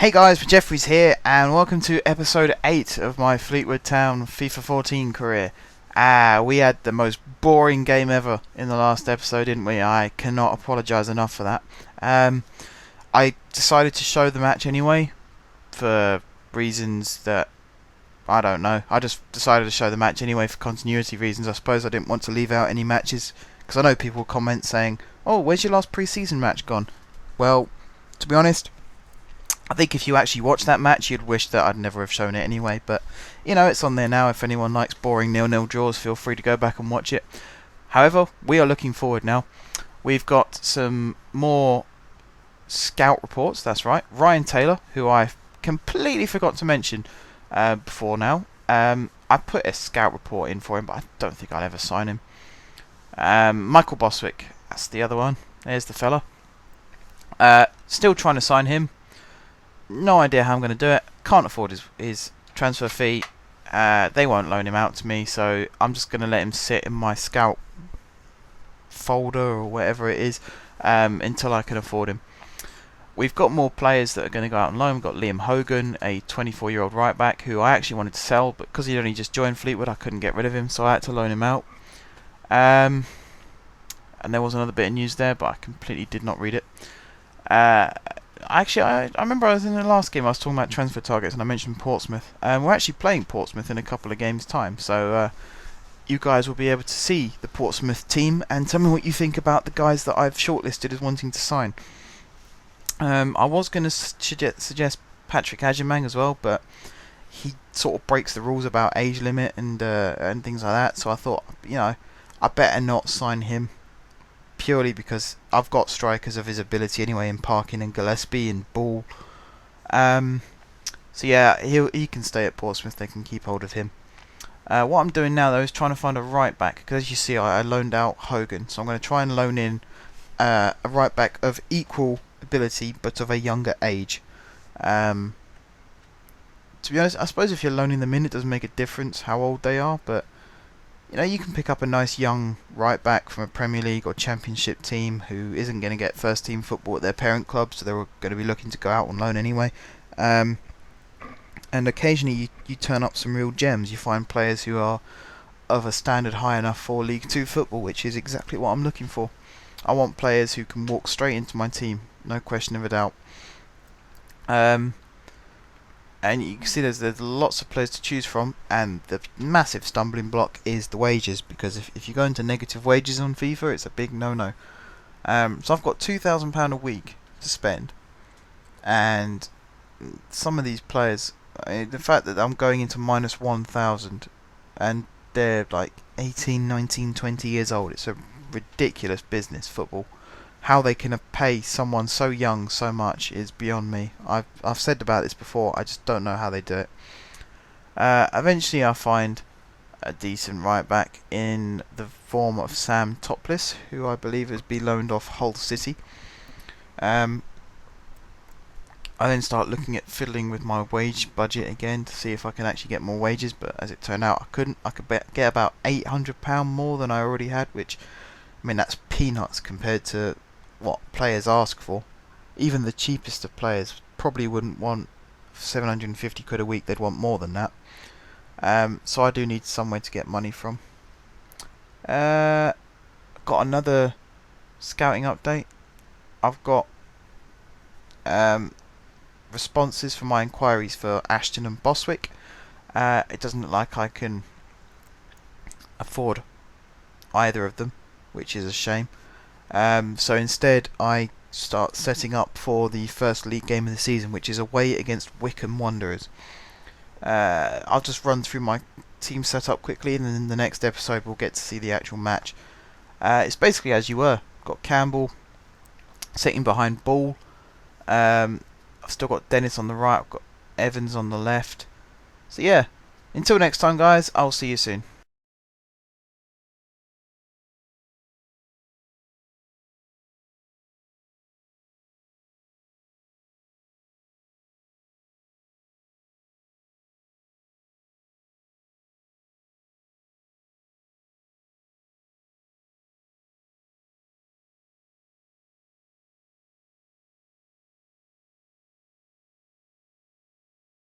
Hey guys, Jeffries here, and welcome to episode 8 of my Fleetwood Town FIFA 14 career. We had the most boring game ever in the last episode, didn't we? I cannot apologise enough for that. I decided to show the match anyway, for reasons that, I don't know. I just decided to show the match anyway for continuity reasons. I suppose I didn't want to leave out any matches, because I know people comment saying, oh, where's your last pre-season match gone? Well, to be honest, I think if you actually watch that match, you'd wish that I'd never have shown it anyway. But, you know, it's on there now. If anyone likes boring 0-0 draws, feel free to go back and watch it. However, we are looking forward now. We've got some more scout reports, that's right. Ryan Taylor, who I completely forgot to mention before now. I put a scout report in for him, but I don't think I'll ever sign him. Michael Boswick, that's the other one. There's the fella. Still trying to sign him. No idea how I'm going to do it. Can't afford his transfer fee. They won't loan him out to me, so I'm just going to let him sit in my scout folder or whatever it is until I can afford him. We've got more players that are going to go out on loan. We've got Liam Hogan, a 24-year-old right back who I actually wanted to sell, but because he'd only just joined Fleetwood, I couldn't get rid of him, so I had to loan him out. And there was another bit of news there, but I completely did not read it. Actually, I remember I was in the last game, I was talking about transfer targets and I mentioned Portsmouth. We're actually playing Portsmouth in a couple of games' time, so you guys will be able to see the Portsmouth team and tell me what you think about the guys that I've shortlisted as wanting to sign. I was going to suggest Patrick Ajimang as well, but he sort of breaks the rules about age limit and things like that, so I thought, you know, I better not sign him. Purely because I've got strikers of his ability anyway in Parkin and Gillespie and Ball. So yeah, he can stay at Portsmouth. They can keep hold of him. What I'm doing now though is trying to find a right back, because as you see I loaned out Hogan, so I'm going to try and loan in a right back of equal ability but of a younger age. To be honest, I suppose if you're loaning them in, it doesn't make a difference how old they are, but you know, you can pick up a nice young right back from a Premier League or Championship team who isn't going to get first team football at their parent club, so they're going to be looking to go out on loan anyway. And occasionally you turn up some real gems. You find players who are of a standard high enough for League 2 football, which is exactly what I'm looking for. I want players who can walk straight into my team, no question of a doubt. And you can see there's lots of players to choose from, and the massive stumbling block is the wages, because if you go into negative wages on FIFA, it's a big no-no. So I've got £2,000 a week to spend, and some of these players, the fact that I'm going into minus 1,000, and they're like 18, 19, 20 years old, it's a ridiculous business, football. How they can pay someone so young so much is beyond me. I've said about this before, I just don't know how they do it. Eventually I'll find a decent right back in the form of Sam Topless, who I believe has been loaned off Hull City. I then start looking at fiddling with my wage budget again to see if I can actually get more wages, but as it turned out I couldn't. I could get about £800 more than I already had, which, I mean, that's peanuts compared to what players ask for. Even the cheapest of players probably wouldn't want 750 quid a week, they'd want more than that. So I do need somewhere to get money from. Got another scouting update. I've got responses for my inquiries for Ashton and Boswick. It doesn't look like I can afford either of them, which is a shame. So instead I start setting up for the first league game of the season, which is away against Wycombe Wanderers. I'll just run through my team setup quickly, and then in the next episode we'll get to see the actual match. It's basically as you were. Got Campbell sitting behind Ball. I've still got Dennis on the right, I've got Evans on the left. So yeah, until next time guys, I'll see you soon.